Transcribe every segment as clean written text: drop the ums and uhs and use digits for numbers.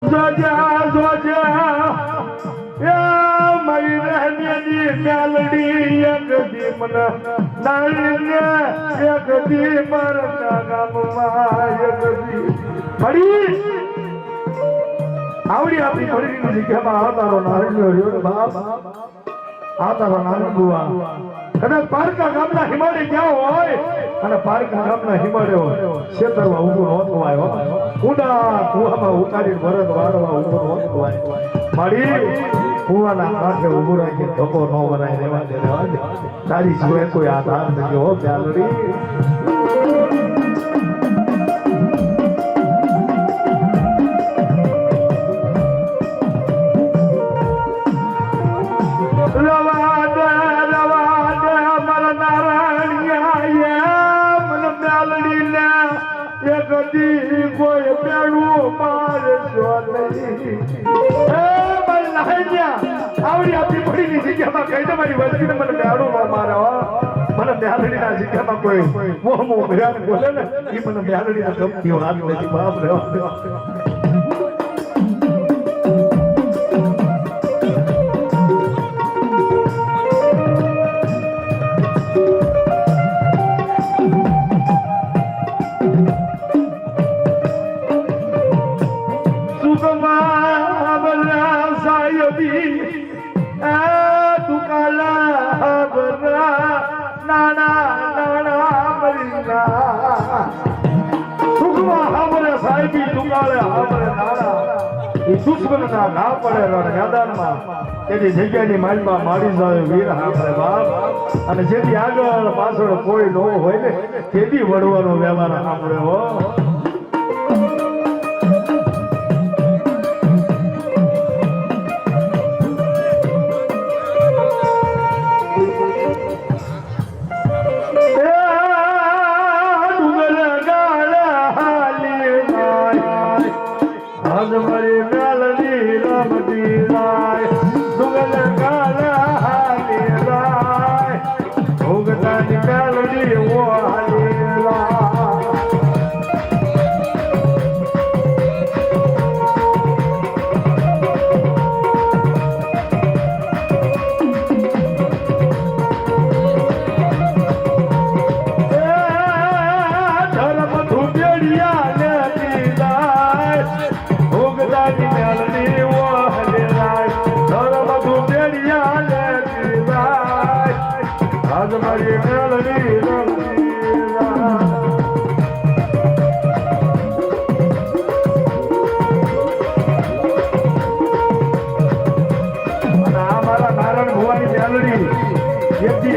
જોજા જોજા એ મારી રહેની મેલડી એક દી મને નાળીને એક દી મારા ગામમાં એક દી મળી આવડી આપણી મળી જગ્યામાં આવતારો નાળીઓ રહ્યો બાપ આવતારો નાનો બુઆ કદાચ પારકા ગામના હિમાડે ક્યાં હોય અને પારકા ગામના હિમાડે હોય ખેતરમાં ઊભું નહોતું આવ્યો કુડા કુવામાં ઉતારીને વરદ વાળવા ઊભું નહોતું આવ્યો મારી કુવાના કાંઠે ઊભું રાખીને ધક્કો ન બનાય રહેવા દે તારી સિવાય કોઈ આધાર નથી હો પ્યાલડી કોઈ પેણું મારશો નહીં આવડી આપણી પડીની જગ્યામાં કઈ તમારી વસ્તીને મને મેળું ન મારો મને મેલડીના જગ્યામાં કોઈ મોહ ભર્યા બોલે ને એ મને મેલડીના ગમતી વાત નથી બાપ રે દુશ્મનના ના પડે મેદાનમાં તેની જગ્યાની માલમાં મારી જાય વીર આપણે બાપ અને જેથી આગળ પાછળ કોઈ ન હોય ને તેથી વળવાનો વ્યવહાર આપણે હો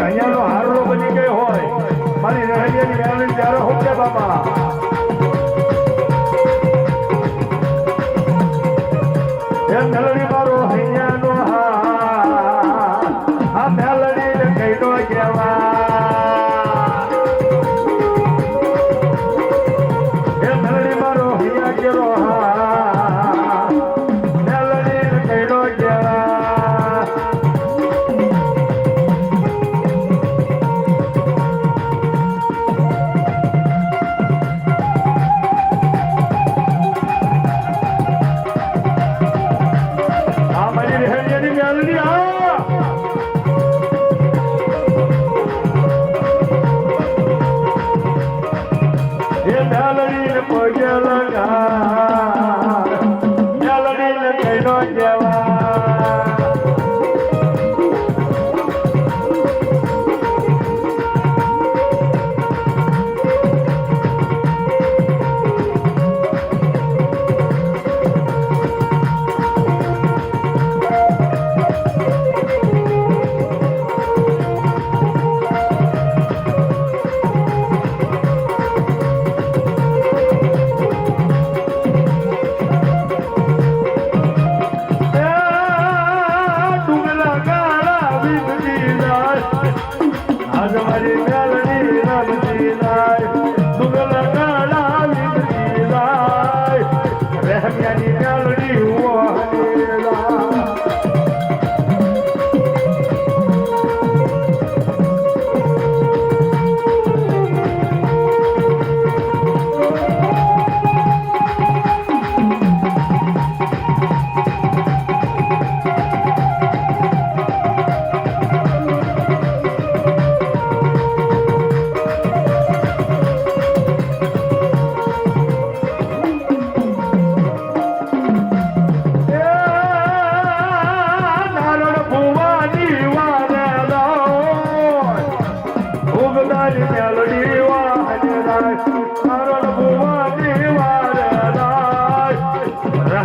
અહીંયાનો હારડો બની ગયો હોય મારી રહેલી મેળવી ત્યારે હોકે બાપા એ મેળવી મારો અહીંયાનો આ મેળવી કઈ નો કહેવા એ મેળવી મારો અહીંયા કેરો મેળવી કઈ નો કહેવા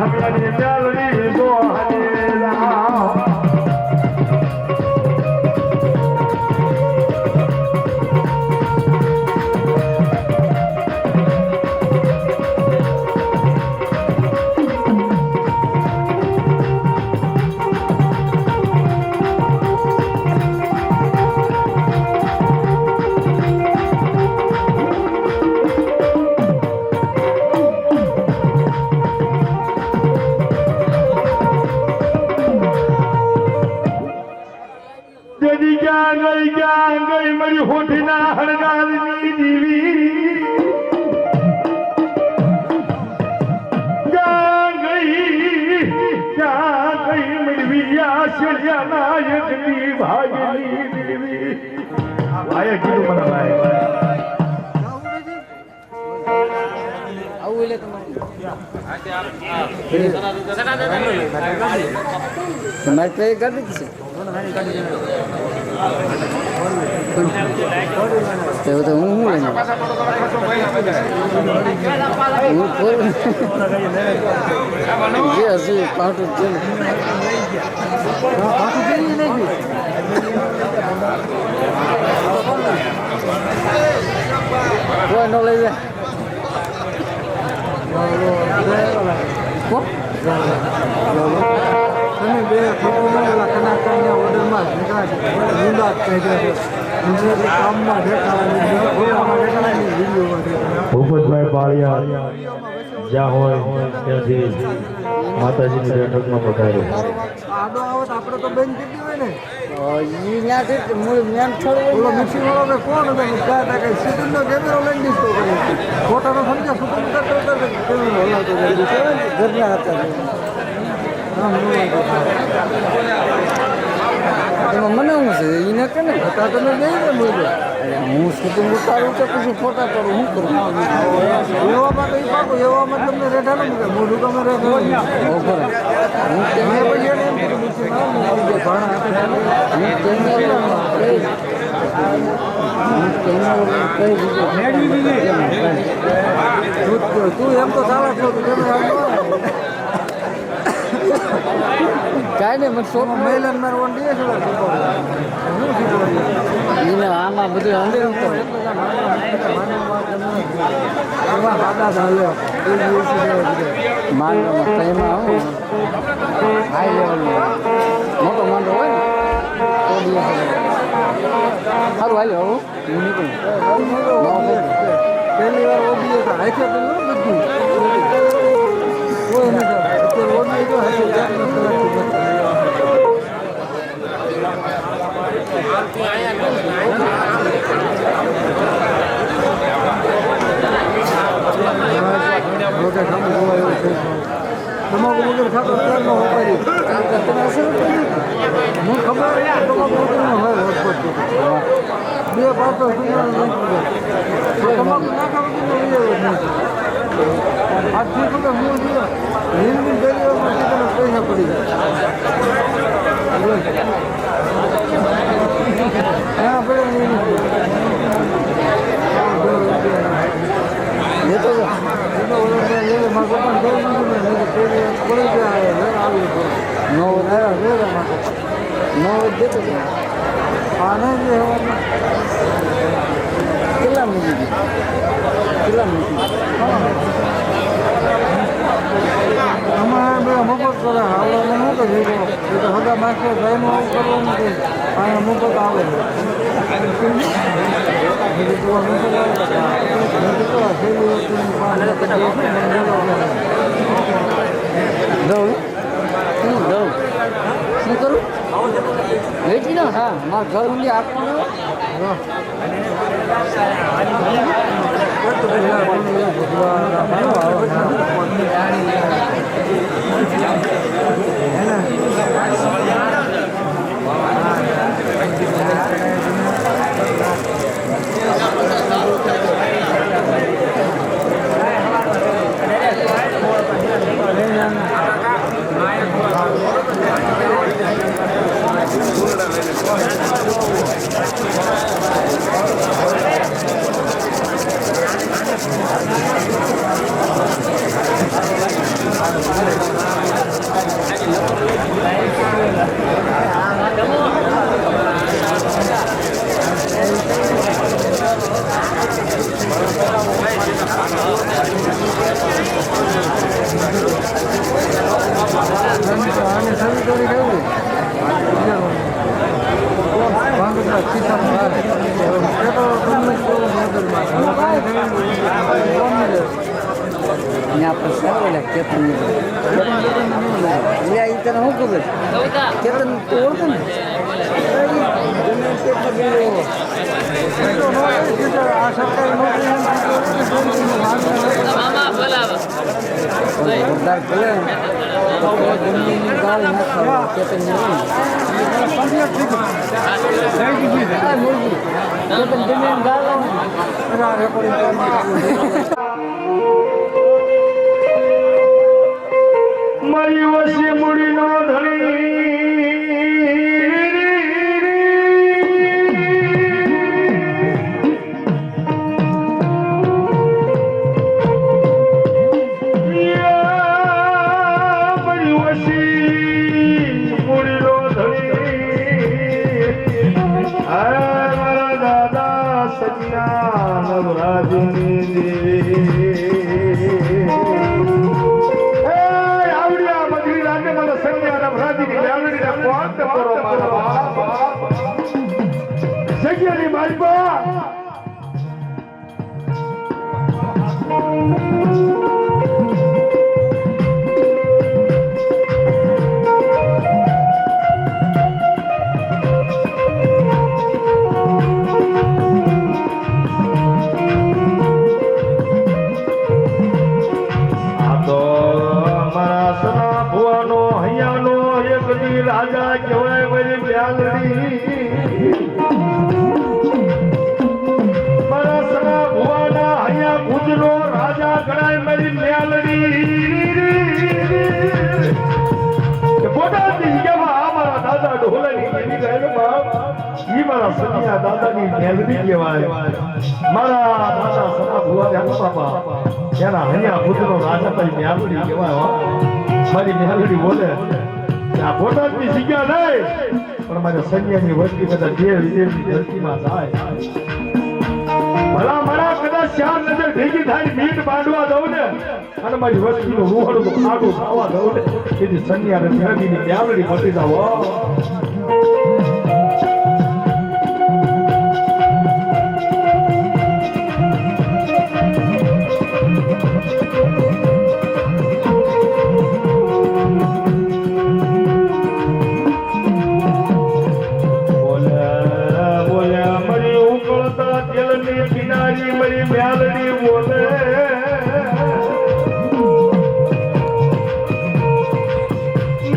મેરી મેલડી દોહની રામ ક્યાં ગઈ મારી હોઠના હળગારની દીવી ક્યાં ગઈ મારી વિયા શિયાના એકની ભાગની દેવી ભાઈએ કીધું મને ભાઈ તમારે ટ્રે કરી દીધી છે તો હું લઈને જે હશે પાટું છે કોઈ ન લઈ જાય તમે બે ફોટોમાં કલાકારના ઓર્ડરમાં કામમાં ભૂપતભાઈ પાળિયા જ્યાં હોય ત્યાંથી માતાજીની બેઠકમાં પધાર્યો આડો આવે તો આપણે તો બેન કેટલી હોય ને ત્યાંથી મૂળ જ્ઞાન થોડું મિક્સી વાળો કોણ હતો સિટીનો કેમેરો લઈને દીધો ફોટાનો સમજ્યા સુપર કેમેરો હલાવતો ઘરના હતા એમાં મને શું છે એને કે ને ફોટા તમે નહીં ને બોલો હું શૂટિંગ ઉતારું તો પછી ફોટા કરું શું કરું એવામાં કંઈ પાકું એવામાં તમને રેઠા ન મૂકે મોઢું તમે રેઠા હું પછી એને એમ કીધું તું એમ તો સારા છો કાંઈ નહીં મને શોખ મહિલાને મારે વંડીએ છે એને આમાં બધું અંદર રમતો માંડવામાં એમાં આવું હાઈ લેવલનો મોટો માંડો હોય ને સારું હાલે હું નીકળું પહેલી વાર ઓબીએ તો હાઈકે પેલું બધું કોઈ નહીં અત્યારે ઓબીએ તો હાઈકે તમાકુ વગર ખાતો અત્યારનો વપારી હું ખબર તમાકુ વગરનો હોય બે પાછો તમાકુ નાખા વગરનો આજથી ખબર હું લીલની પહેલી પૈસા પડી જાય હા પડે લેતો કેટલા મૂકી અમારે બે મફત કરે હાલવાનું શું કરીએ તો હગા માસ્ટર ભાઈનું આવું કરવાનું કે અહીંયા મફત આવે શું કરું વેચી ના હા મારા ઘર ઊંડી આપવાનું તને શું ખબર કેતન તું ઓળખે ને આ સરકારી મારી વસી મૂડીનો ધણી જગ્યાની માલપા રાજા કહેવાય મારી મ્યાલડી મારા સના ભુવાના હૈયા ભુજનો રાજા ગણાય મારી મ્યાલડી પોતાની જગ્યામાં આ મારા દાદા ઢોલાની જેવી ગયેલો બાપ ઈ મારા સનિયા દાદાની મ્યાલડી કહેવાય મારા દાદા સના ભુવાને બાપા એના હૈયા ભુજનો રાજા મારી મ્યાલડી કહેવાય મારી મ્યાલડી બોલે આ બોટાદની જગ્યા નહીં પણ મારે સૈન્યની વસ્તી કદાચ દેવ વિદેશની ધરતીમાં જાય ભલા મારા કદાચ ચાર નજર ભેગી થાય મીટ બાંધવા દઉં ને અને મારી વસ્તીનું રૂહડું ખાડું ખાવા દઉં ને એથી સૈન્યાને ધરતીની મ્યાલડી મટી જાવ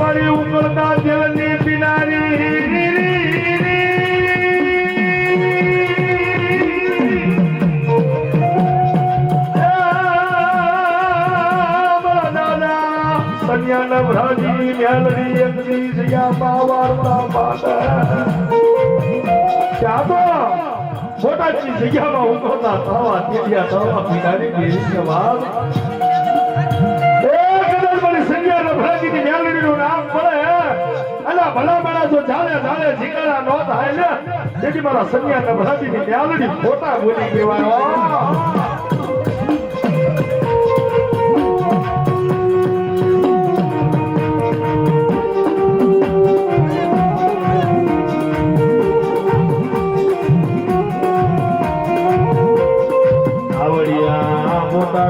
મારી ઉકળતા જલની કિનારી સન્યાના ભરાજી મ્યાલડી એકની જયા પાવારતા પાટ ત્યાં તો મોટાની જગ્યામાં ઉકળતા થવા તેડિયા થવા કિનારી કેરી જવાબ ભલા મારા જો ચાલે જીકારા નો થાય ને તેથી મારા સન્યા ભરાજીની મ્યાલડી ખોટા બોલી કહેવાય આવડિયા મોટા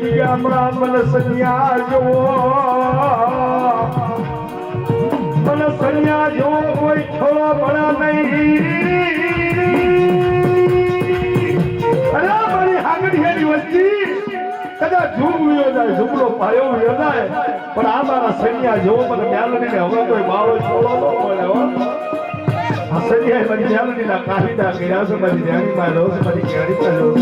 દિયા મને સન્યા જોવો મને સન્યા જો કોઈ છોડો ભણા નહીં અરે મારી હાગડીયાની વસ્તી કદાચ ઝૂંબળ્યો જાય ઝૂંબળો પાયો જાય પણ આ મારા સન્યા જો મને મ્યાલડીને હવે કોઈ બાળો છોડો ન મળે આ સન્યાએ મારી મ્યાલડીના કાહીદા કર્યા છે મારી ધ્યાનીમાં રોજ મારી કેરીમાં રોજ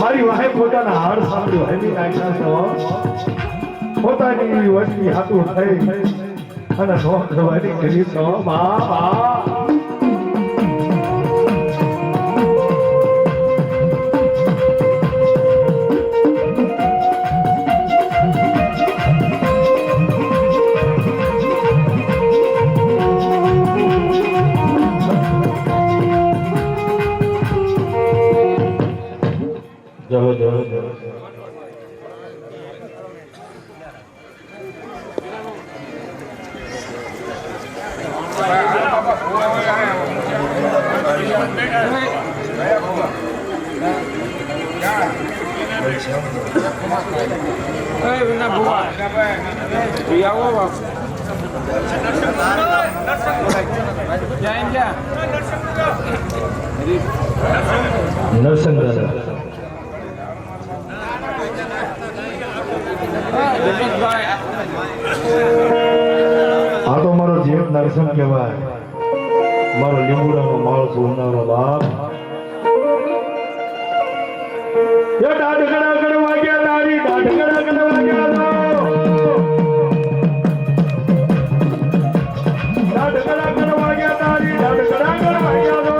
મારી વાહે પોતાના હાર સાંભળ્યું હેમી નાખ્યા છે પોતાની વસ્તી હાથું થઈ અને નો કરવાની કરી તો બાપા નરસિંહ દાદા આ તો મારો જેઠ નરસિંહ કહેવાય, મારો લીંબુડાનો માળ સોનાનો બાપ. એ દાઢગડા કરવા ગયા તારી, દાઢગડા કરવા ગયા તો. દાઢગડા કરવા ગયા તારી, દાઢગડા કરવા ગયા તો.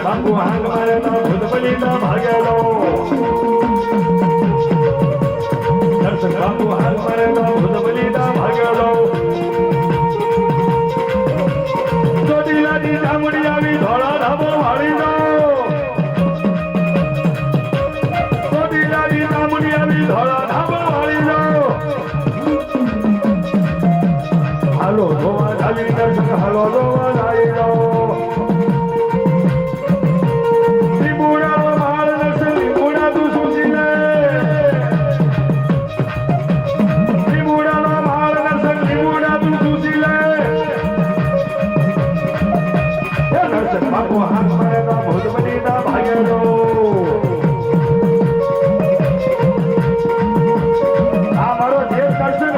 બાપુ હાંગ મારે તો ભૂત બલીના ભાગેલો. દર્શન બાપુ હાંગ મારે તો ભૂત બલીના ભાગેલો. ચોટીલાની ચામડી આવી ધોળા ધાબો વાળી દો. ચોટીલાની ચામડી આવી ધોળા ધાબો વાળી દો. હાલો જોવા જાવી દર્શન, હાલો જોવા જાવી દો. બાપુ હાથ મારે તો ભૂત બલીના ભાગેલો. આ મારો દેવ દર્શન.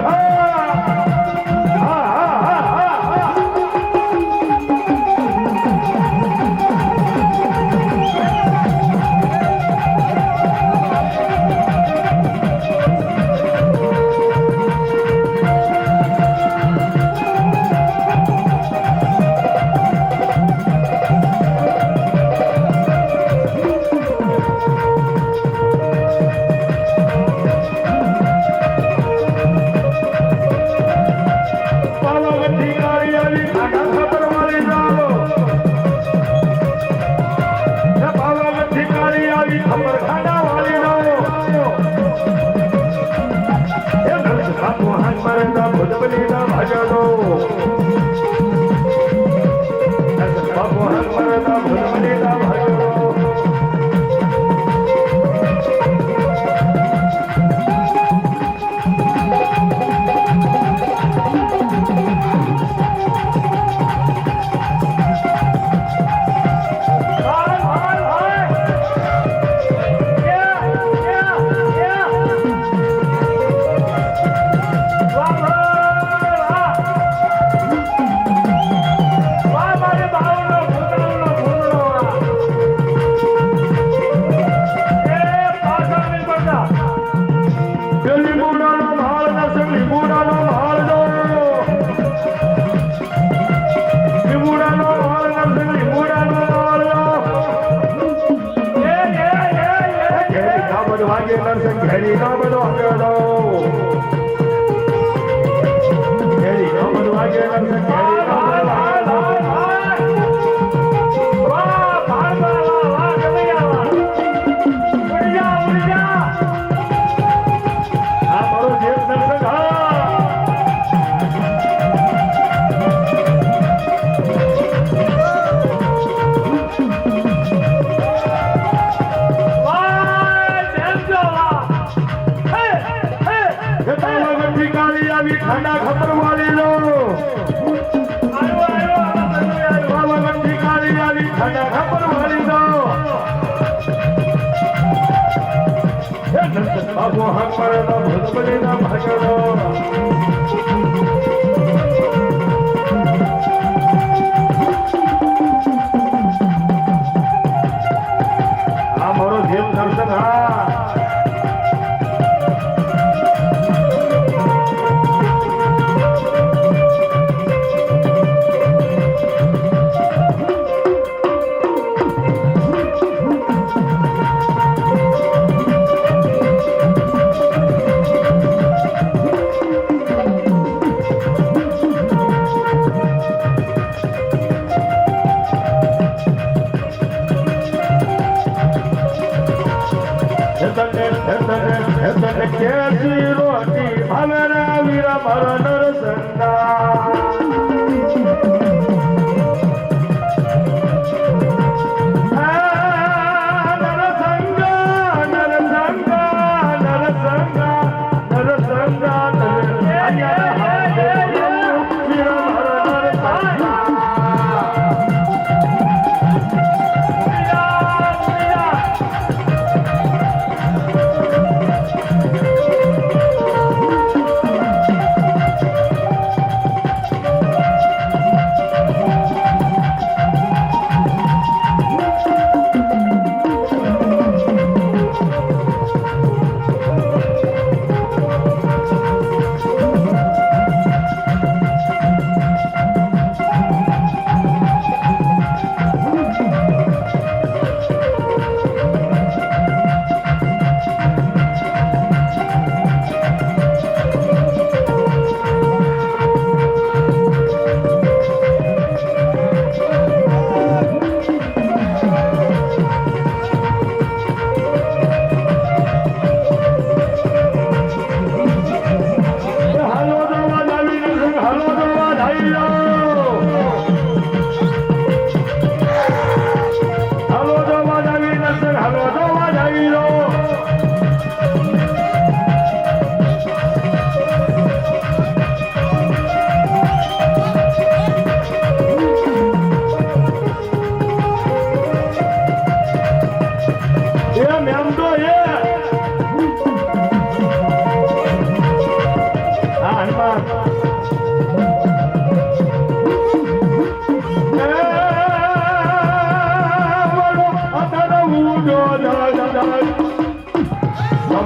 ઠંડા ખબર વાળી લો.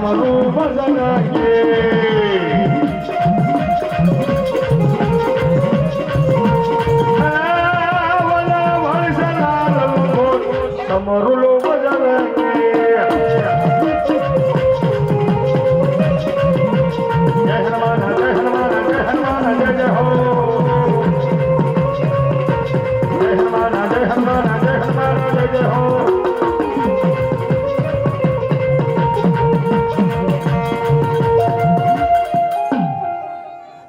અમારું ભજન કે તમારું લો ભજન કે જય હનુમાન જય હનુમાન જય હનુમાન જય જય હો જય હનુમાન જય હનુમાન જય હનુમાન જય જય હો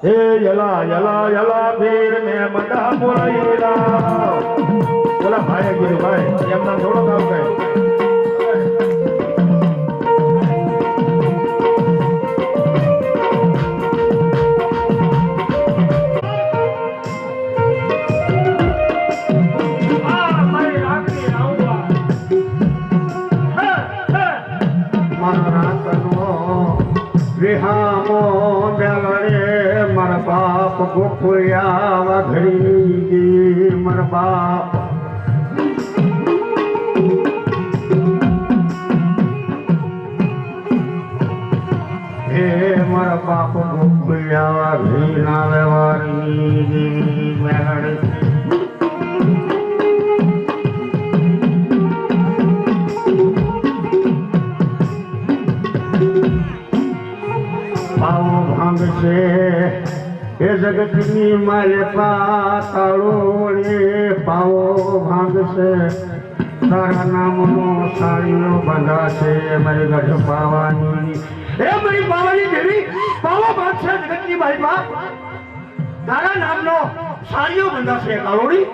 હે યલા યલા યલા વીર મે મંડા બોલાયેલા બોલા ભાઈ ગિરિભાઈ એમના થોડો કામ કહે વિહામો બેલરે મારા બાપ ગોખુયા વાઘડી ગઈ મારા બાપ હે મારા બાપ ગોખુયા વાઘડી ના વ્યવહારી બેલરે પાવો ભાંગશે એ જગતની મારે પાતાળો રે પાવો ભાંગશે તારા નામનો સાડીઓ બંધાશે મારી ગઢ પાવાની એ મારી પાવાની દેવી પાવો ભાંગશે જગતની મારી પા તારા નામનો સાડીઓ બંધાશે કાળોડી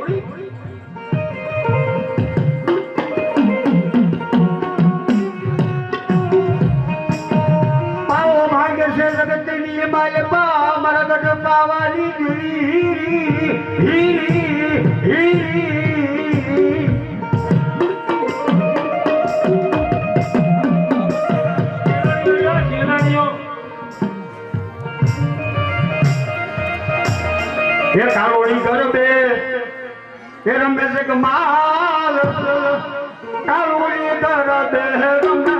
જગતની માલપા મારા ગઢ પાવાની હીરી હીરી હીરી એ કાળોડી ગરબે એ રમે છે કમાલ કાળોડી ગરબે રમે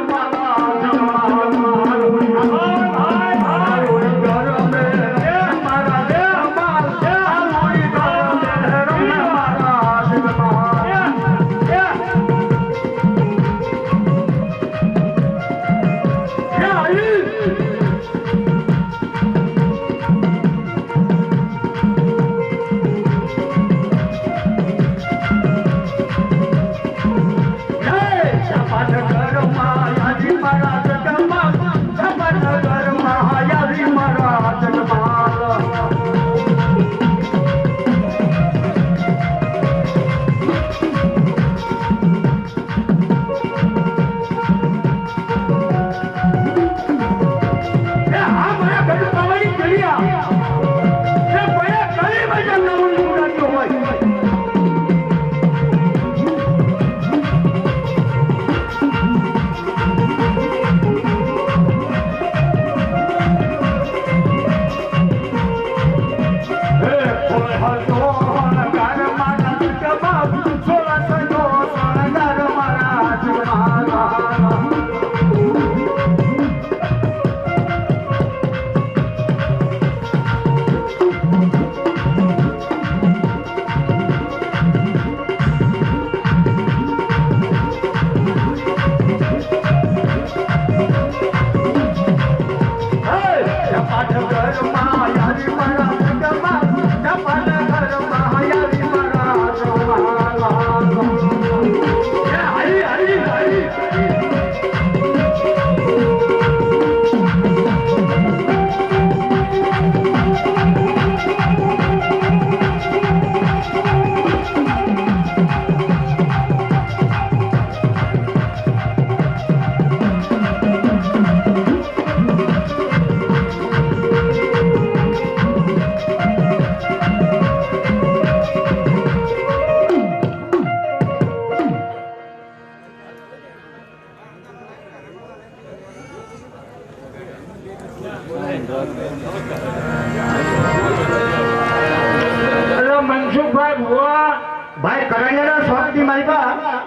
ભાઈ કરણ્યના સ્વાગતની માલિકા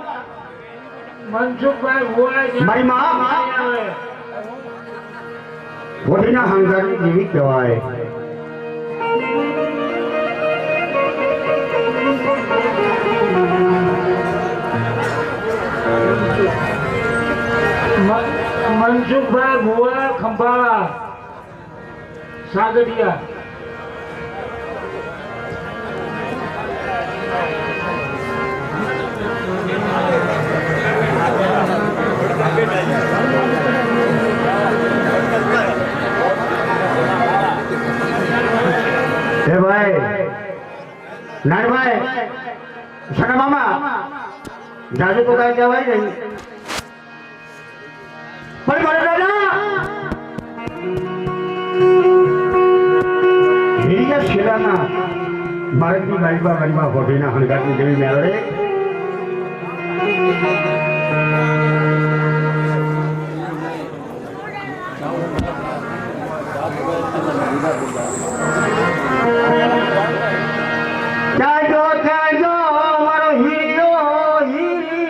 મનસુખભાઈ હોય મારી માં હોળીના હંગાની જેવી કહેવાય. મનસુખભાઈ ભુવા ખંભાળા સાગરિયા. હે ભાઈ નાનભાઈ સગા મામા જાજુ તો કાંઈ કહેવાય નહીં પણ મારા દાદા હિરિયા શેરાના બાળકની ગાડીમાં હોટીના હંગાતની જેવી મેળવે જાજો મારો હીરો હીરી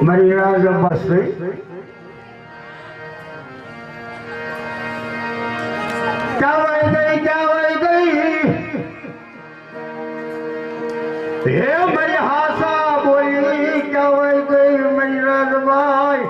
મારી રાજ બસ ક્યાં ગઈ હે મારી હાસા બોલી ક્યાં ગઈ મારી રાજભાઈ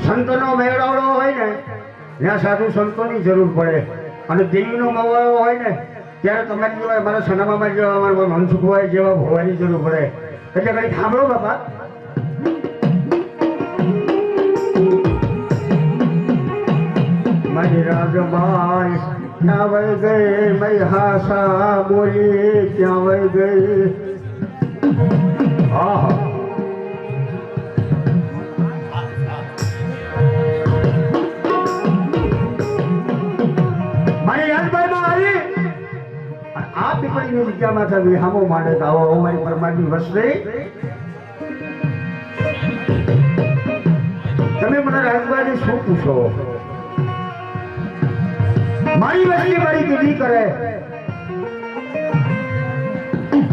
સંતનો મેળાવડો હોય ને ત્યાં સાધુ સંતોની જરૂર પડે અને દેવીનો મવાળો હોય ને ત્યારે તમારી જેવા મારા સનામામાં જેવા અમારા મનસુખભાઈ જેવા ભોવાની જરૂર પડે એટલે કઈ સાંભળો બાપા મારી રાજબાઈ ક્યાં વહી ગઈ મઈ હાસા બોલી ક્યાં વહી ગઈ હા પીપળીની જગ્યામાં છે વિહામો માંડે તો આવો અમારી પરમારની વસ્તે તમે મને રાજભાઈ શું પૂછો મારી વસ્તી મારી કીધી કરે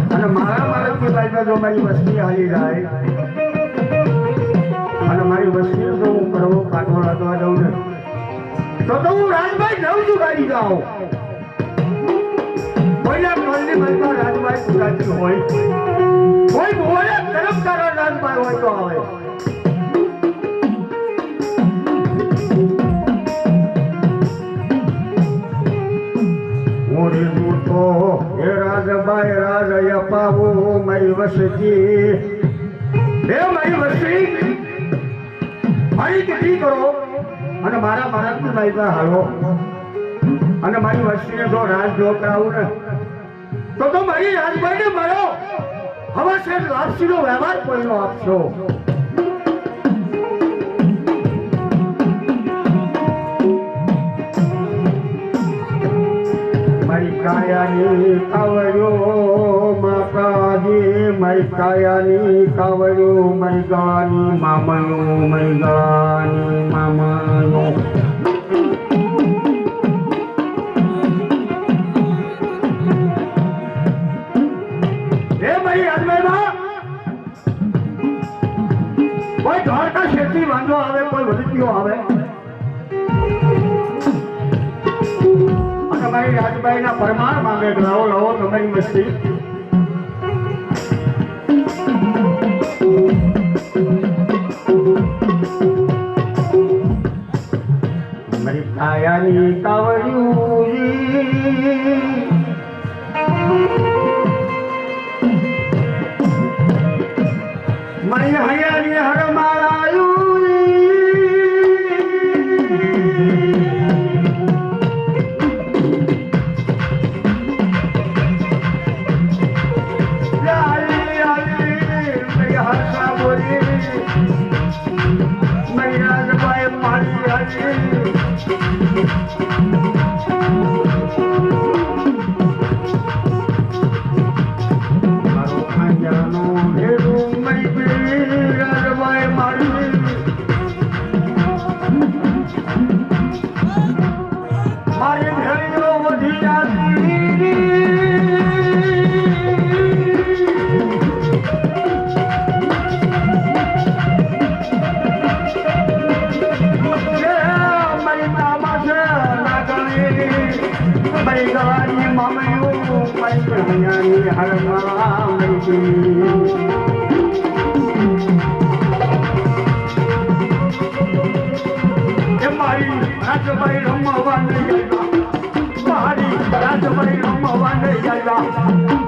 અને મારા બાળકની બાજુ જો મારી વસ્તી હાલી જાય અને મારી વસ્તી જો હું કરવો કાઢવો લાગવા દઉં ને તો હું રાજભાઈ નવ જુગાડી જાઉં રાજભાઈ ગુજરાતી હોય કોઈ બોલે તરફદાર રાજભાઈ હોય તો આવે મોરી દૂતો હે રાજભાઈ રાજ અપાવો મારી વસતી હે મારી વસતી મારી કીધી કરો અને મારા બાળકની બાઈકા હાલો અને મારી વસ્તીને જો રાજ જો કરાવું ને તો મારી રાજભાઈને મળો હવે છે લાપસીનો વ્યવહાર કોઈનો આપશો મારી કાયાની કાવડ્યો માતાજી મારી કાયાની કાવડ્યો મારી ગળાની મામયો મારી ગળાની મામયો કોઈ દ્વારકા શેઠી વાંધો આવે કોઈ વધતીઓ આવે અને મારી રાજભાઈના પરમાર માંગે લાવો લાવો તમારી મસ્તી મારી કાયાની કાવડ્યું મારી હૈયાની હરમાળાયું લાલી મારી હર્ષા બોલી મારો ખાંજાનો ભેરું મરી ગઈ રાજબાઈ મારી મારી ભેળીઓ વધી જાતી ગવાની મામયું પૈયાની હરમાં મારી રાજભાઈ રમવા નહીં ગયા મારી રાજભાઈ રમવા નહીં ગયા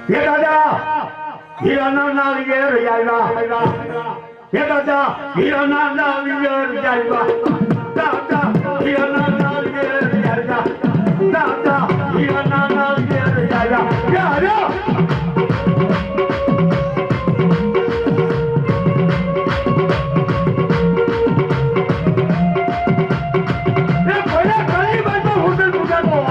ये दादा हीराना नालिगेर जाएगा ये दादा हीराना नालिगेर जाएगा दादा हीराना नालिगेर जाएगा दादा हीराना नालिगेर जाएगा यार ये कोई कहीं बात होटल पूजा को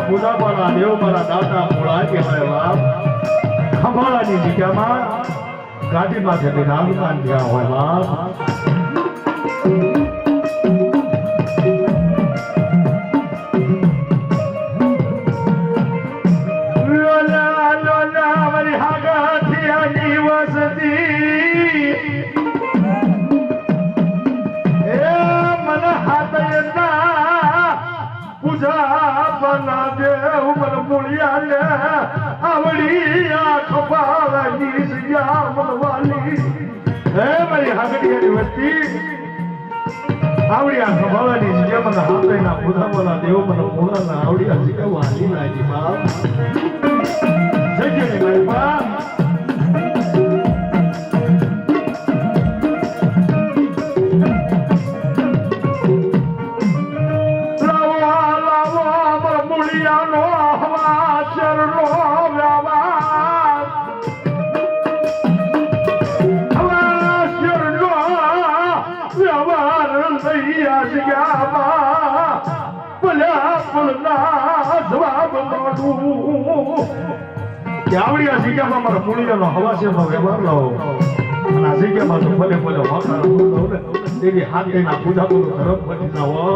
પૂજા પાના દેવ મારા દાદા મોળા કે બાપ ખંભાળાની જગ્યામાં ગાડીમાં જઈને નામકાન ગયા હોય બાપ લોલા લોલા મારી હાગાથી આની વસતી એ મન હાથના પૂજા બના દેવ મન મુળિયા આવડી આ ખપાવાની સિયા મનવાલી હે મારી હાગડીયાની વસ્તી આવડી આ ખપાવાની સિયા મન હાથના પૂજા બના દેવ મન મુળાના આવડી આ સિયા વાલી લાગી બાપ જગ્યાની મારી બાપ આવડી આ જગ્યામાં મારા પુણ્યનો હવાસેનો વ્યવહાર લો અને આ જગ્યામાં તો ભલે ભલે વાંકારો ને એની હાથેના પૂજા બોલો ધરમ બની જાઓ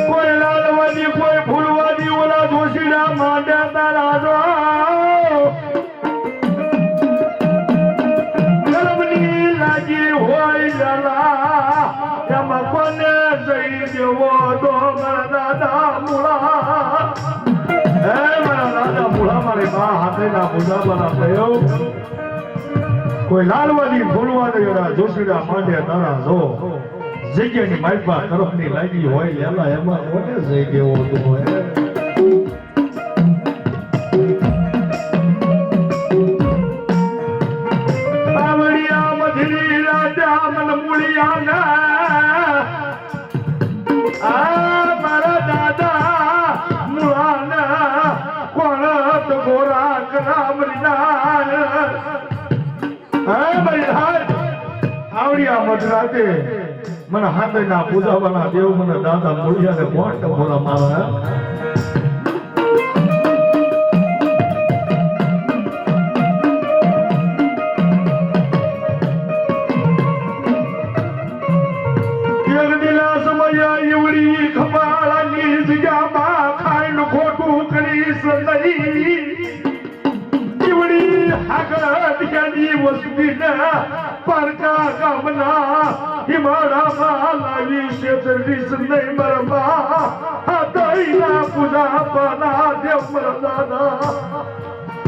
કોઈ લાલવાદી કોઈ ફૂલવાદી ઓલા જોશીના માંડ્યા તારા જો એમાં કોને જઈ દેવો તો મારા દાદા મૂળા મારા દાદા મૂળા મારી બા હાથે ના પૂજા બના થયો કોઈ લાલવાદી ફૂલવાદી જોશીડા માંડે તારા જો જગ્યાની માઇપા તરફની લાગી હોય એમાં કોને જઈ દેવો તો મારા દાદા મુળાના કોણ ગોરા આવડિયા મધરાતે મને હાથે ના પૂજાવાના દેવ મને દાદા મૂળિયા ને મોટ બોલા મારા પારકા ગામના હિમાળામાં લાવી શેતરીસ નહીં મરવા હાથઈના પૂજા પાના દેવ મારા દાદા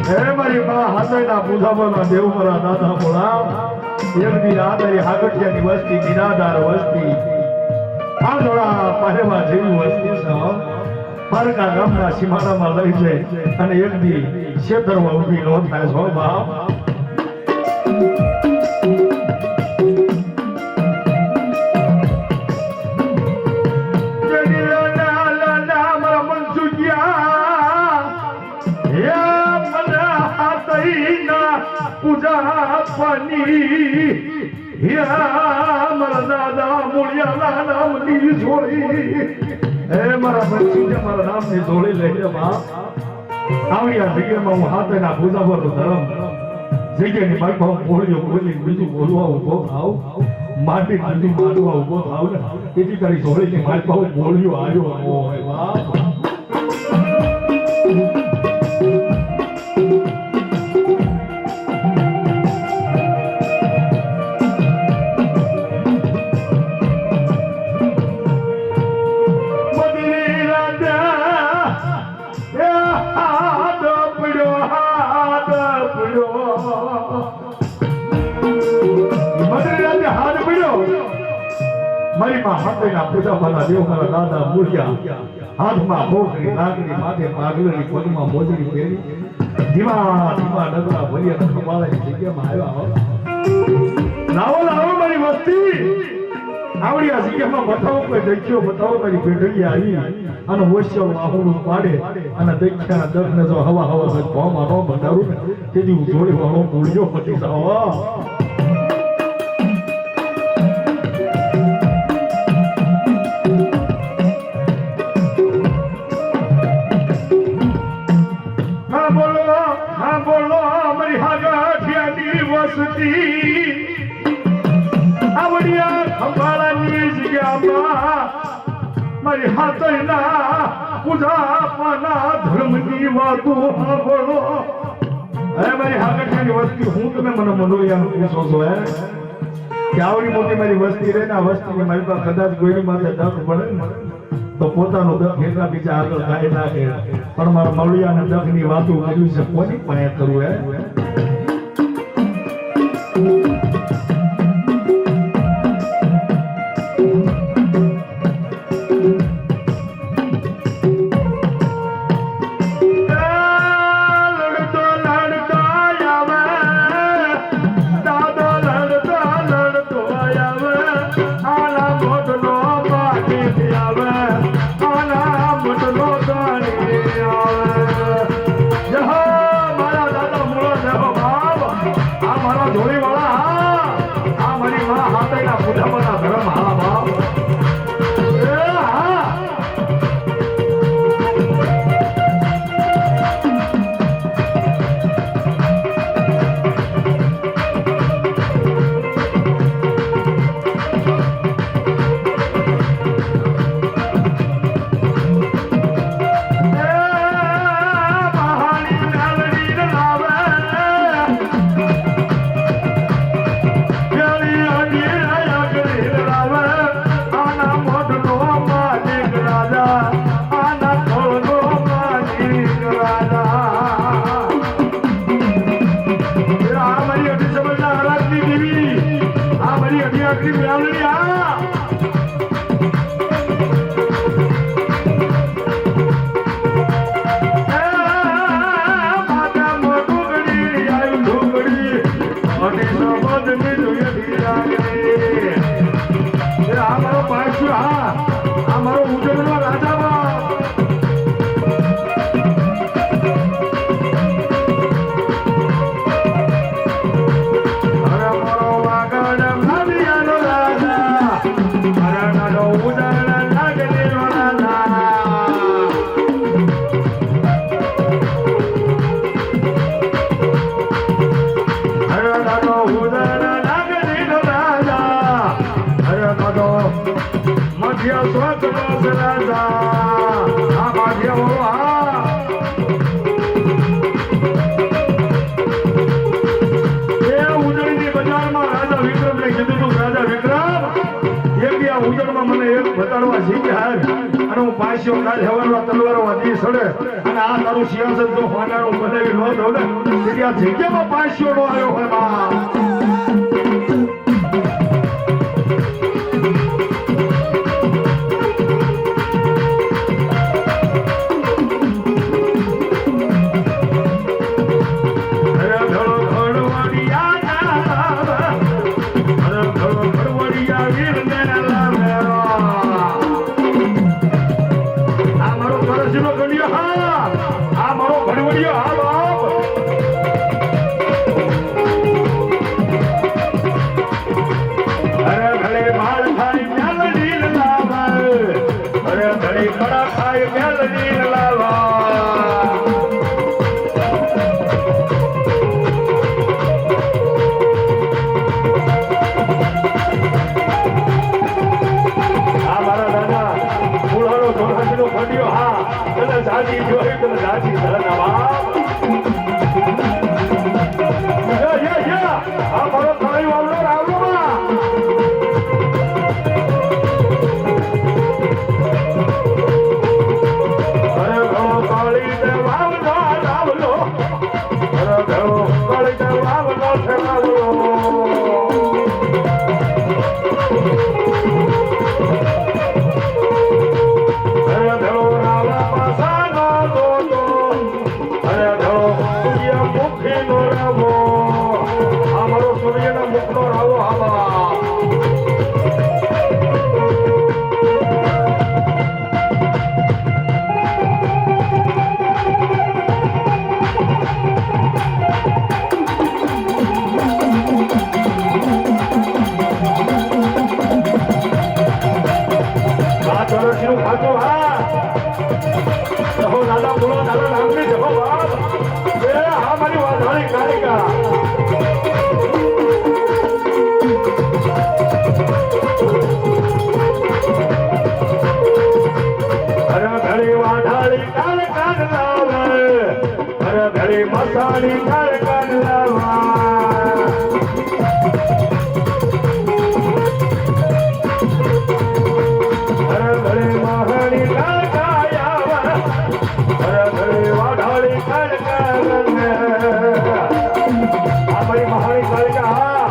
હે મારી બા હાથઈના પૂજા પાના દેવ મારા દાદા બોલા એક દી આદરી હાગઠિયાની વસ્તી નિરાધાર વસ્તી આ જોડા પહેવા જેવી વસ્તી છે પારકા ગામના સીમાડામાં લઈ જાય અને એક દી શેતરમાં ઊભી નો થાય છો બાપ પૂજા પાની મારા દાદા મૂળિયા નામની જોડી હે મારા બંસુજે મારા નામની જોડી લઈ લે બાપ આવડિયા જગ્યામાં હું હાથેના પૂજા પર ધરમ જગ્યાની બાઈમાં બોલ્યો બોલી બીજું બોલવા ઉભો થાવ માટી બીજું માનવા ઉભો થાવ ને એથી કરી જોડીની બાઈમાં બોલ્યો આવ્યો હોય બાપ મારી માં હાથેના પૂજા પાના દેવ મારા દાદા મૂળિયા હાથમાં ભોગરી નાગરી માથે પાગલરી પગમાં મોજડી પહેરી ધીમા ધીમા ડગરા ભર્યા ખમાળાની જગ્યામાં આવ્યા લાવો લાવો મારી વસ્તી આવડિયા જગ્યામાં બતાવો કોઈ દખ્યો બતાવો મારી પેઢી આવી અને વૈશ્ય આહુડું પાડે અને દખ્યાના દખને જો હવા હવા ભોમાં નો બંધારું ને તેથી હું જોડી વાળો મૂળિયો પતી જાવ આવડિયા ખંભાળાની જગ્યામાં મારી હાથના પૂજા પાના ધર્મની વાતો સાંભળો હે મારી હાથની વસ્તી હું તમે મને મનોરિયાનું પૂછો છો હે કે આવડી મોટી મારી વસ્તી રહે ને આ વસ્તીની મારી પાસે કદાચ કોઈની માથે દખ પડે ને તો પોતાનો દખ એટલા બીજા આગળ ગાય નાખે પણ મારા મૌલિયાના દખની વાતો કર્યું છે કોની પાસે કરવું હે મારા દાદા મૂળો મધ્ય સ્વર્ગવાસ રાજા આ મધ્ય આ ઉજળીની બજારમાં રાજા વિક્રમને કીધું તું રાજા વિક્રમ એક આ ઉજળમાં મને એક બતાડવા શીખ્યા અને હું પાછો કાલ હવારમાં તલવારો વાજી સડે અને આ તારું સિંહાસન જો હોનારું બનાવી ન દઉં ને તેથી આ જગ્યામાં પાછો નો આવ્યો હોય બા મસાણી કાળ કાઢવા ઘરે મહાણી કાળ કાયા ઘરે વાઢાળી કાળ કાઢ આ મારી મહાણી કાળિકા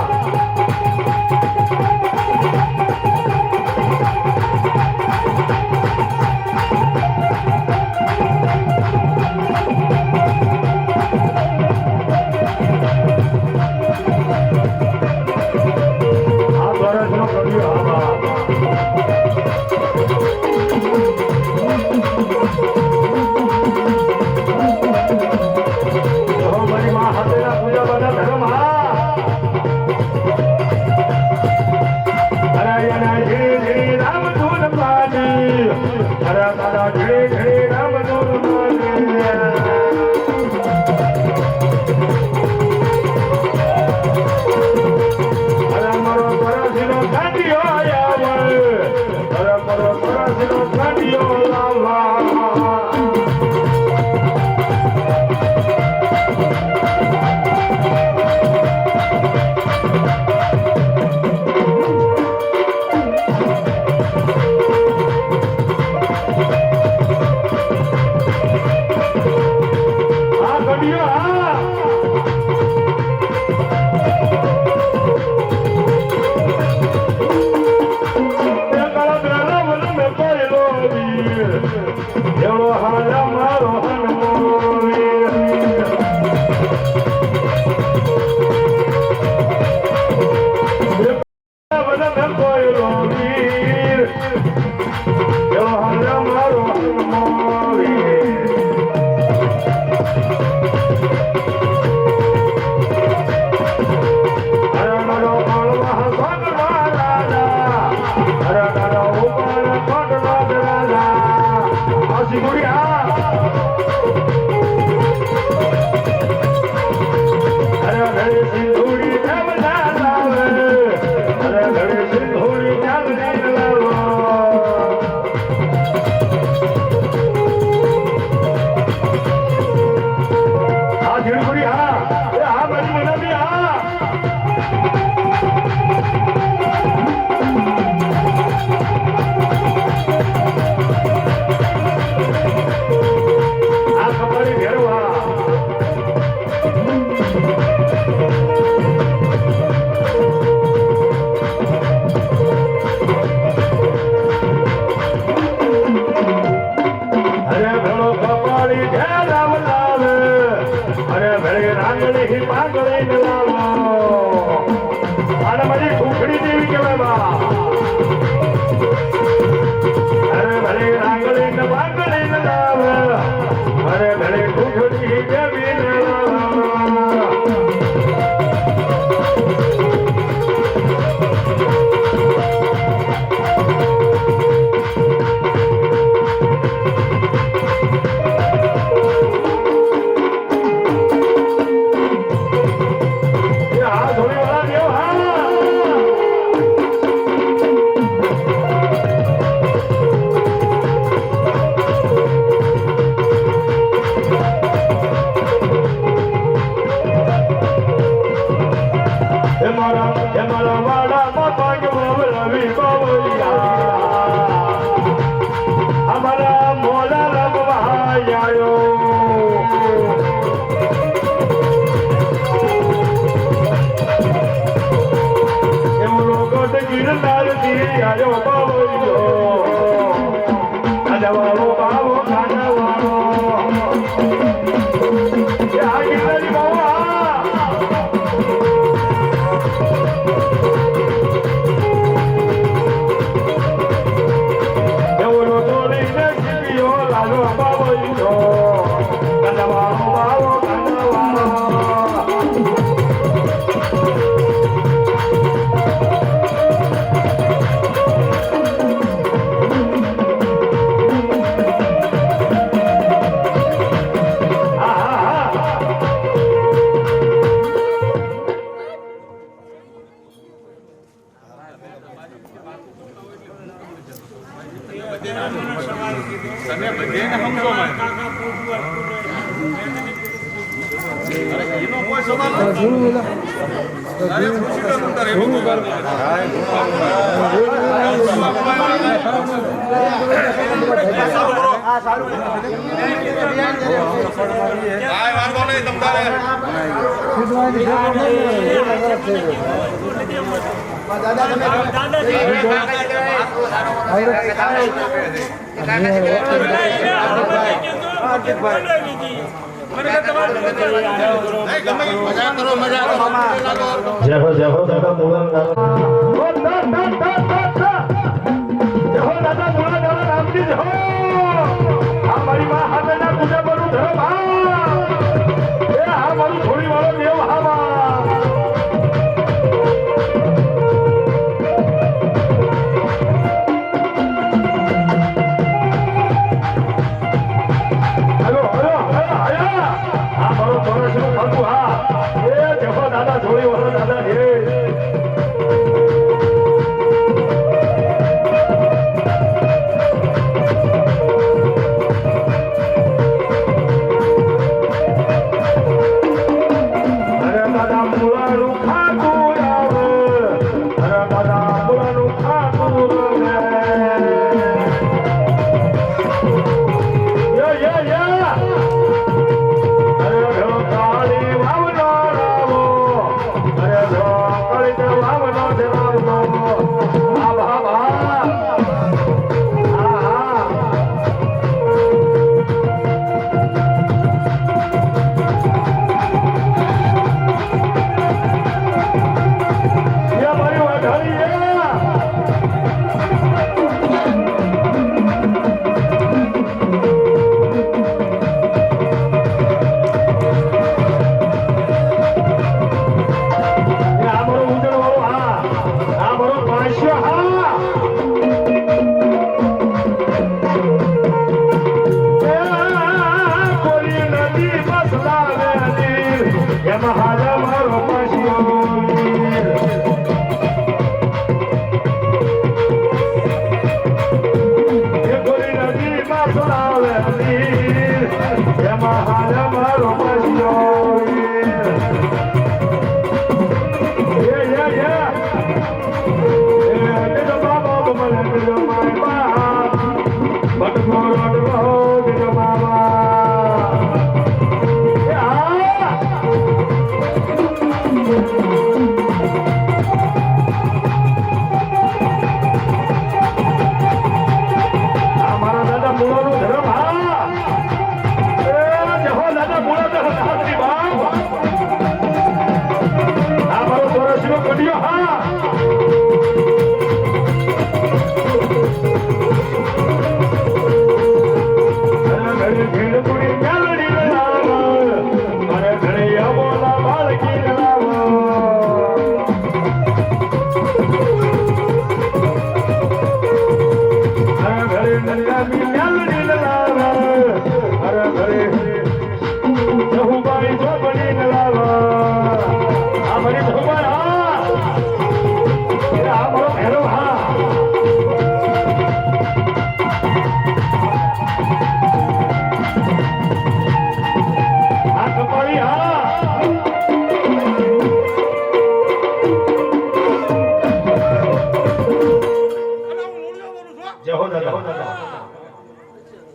સિંધુડી લાકડી લાવ અરે ઘરે કુકડી જમીન લાવ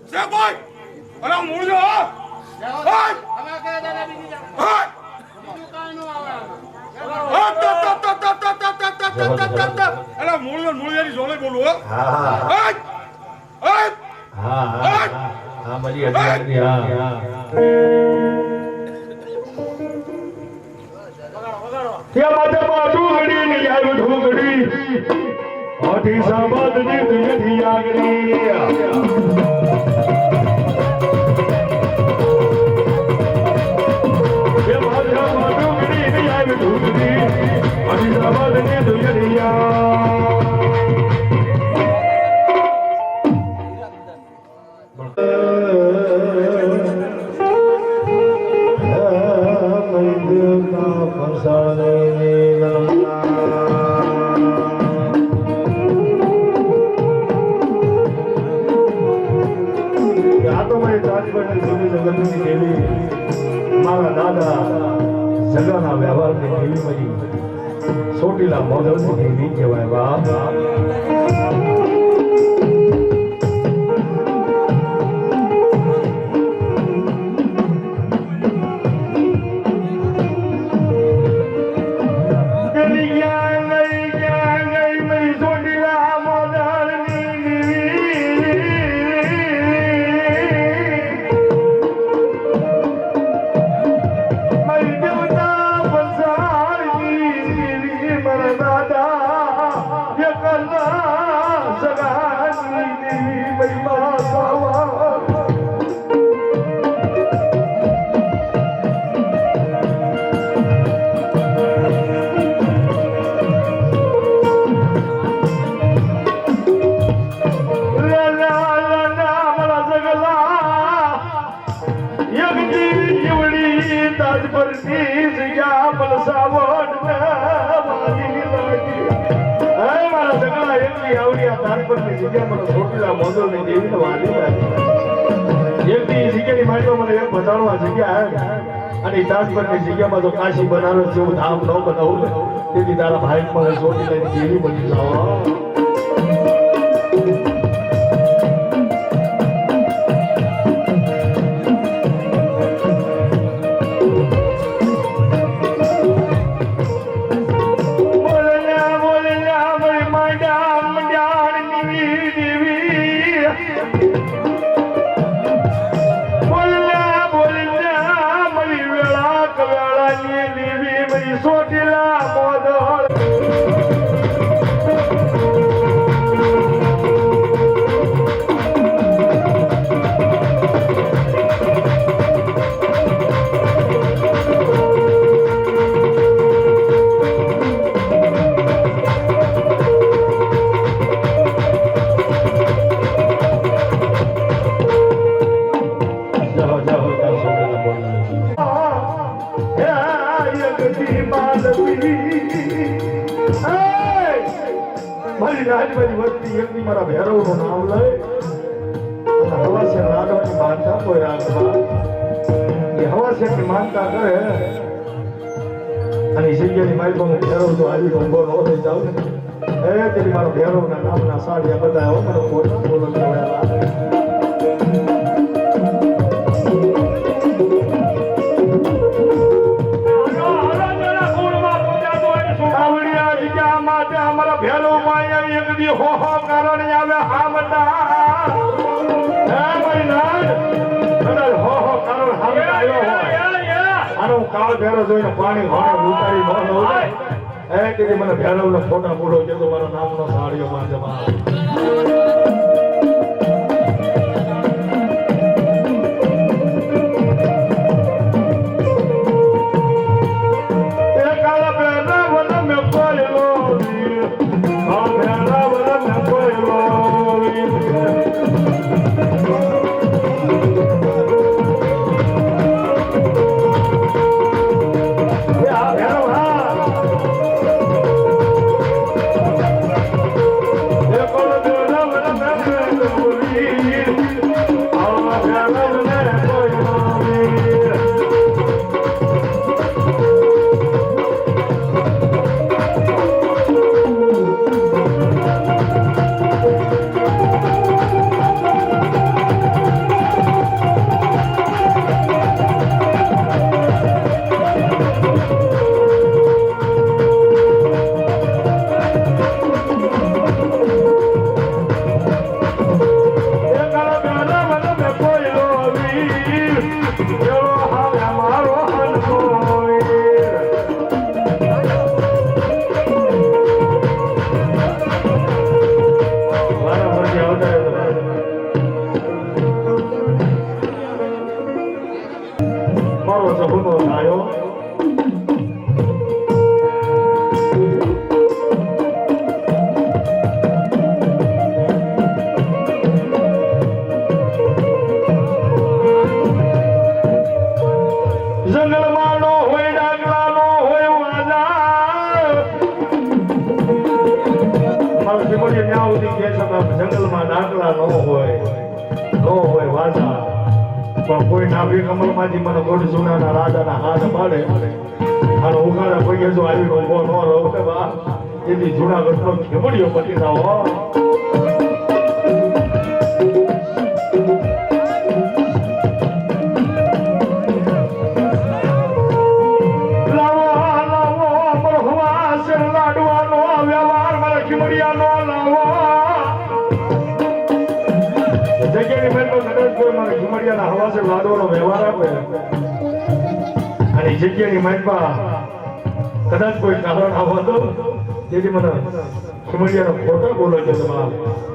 છે કોઈ અરે મૂળજો હા હા અરે મૂળિયાની જોડે બોલું હો હા મારી અધિકારી હા ત્યાં માટે ડુંગળી ની આવી ઢોંગળી આથી સાબત ની તુયથી આગળી મારા દાદા સગાના વ્યવહારની દેવી મળી સોટીલા મોદલની દેવી કહેવાય બાપ જગ્યામાં તો કાશી બનારસ જેવું ધામ ન બનાવું ને તેથી તારા ભાઈ મને છોડી લઈને દેવી બની જાઓ રાજભાઈ વસ્તી એકની મારા ભૈરવનું નામ લઈ અને હવાસે રાડવાની માનતા કોઈ રાખવા એ હવાસેની માનતા કરે અને જગ્યાની મારી પાસે ભૈરવ તો આવી ઊંઘો ન થઈ જાવ ને તેની મારા ભૈરવના નામના સાડિયા બધા મને પોતા બોલો કાળ ભેરો જોઈને પાણી ઘોડે ઉતારી મને ભેરવ નો ફોટા પૂરો છે તો મારા નામનો સાડીઓ માં જમા નો હોય વાજા પણ કોઈ નાભી કમલમાંથી મને ગોળ જૂનાના રાજાના હાથ પાડે અને ઉગાડા પગે જો આવી ઉભો ન રહો કે બા એથી જૂનાગઢનો ખેમડીઓ પટી જાઓ લાડવાનો વ્યવહાર આપે અને જગ્યાની માઇકમાં કદાચ કોઈ કારણ આવો તો જેથી મને ખીમડિયાનો ખોટો બોલો છો તમારે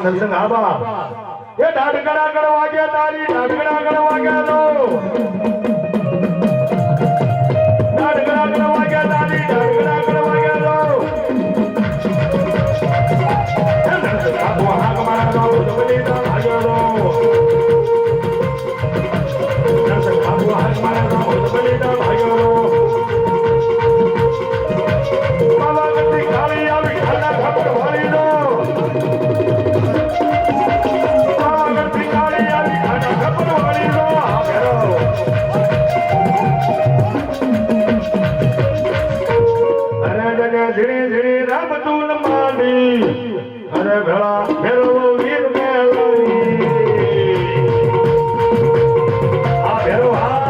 નરસિંહ આબા એ ડાઢગડા ગળ વાગ્યા તારી ડાઢગડા ગળ વાગ્યા નો ડાઢગડા ગળ વાગ્યા તારી ડાઢગડા ગળ વાગ્યા નો એ નરસિંહ આબો હાક મારા નો જબલી નો ભાગ્યો નો નરસિંહ આબો હાક મારા નો જબલી નો ભાગ્યો નો બાબા ગતિ કાળી આવી ખાડા ખબર ભરી નો ઝીણી ઝીણી રમતું માંડી અને ભેળા ફેરવો વીર મેળવી આ ફેરો હા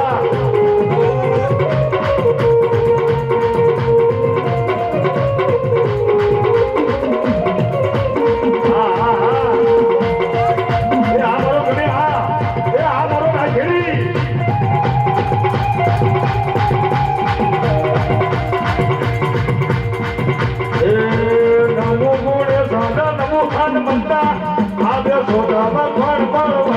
ભાગ્ય ભાગ્ય ભાગ્ય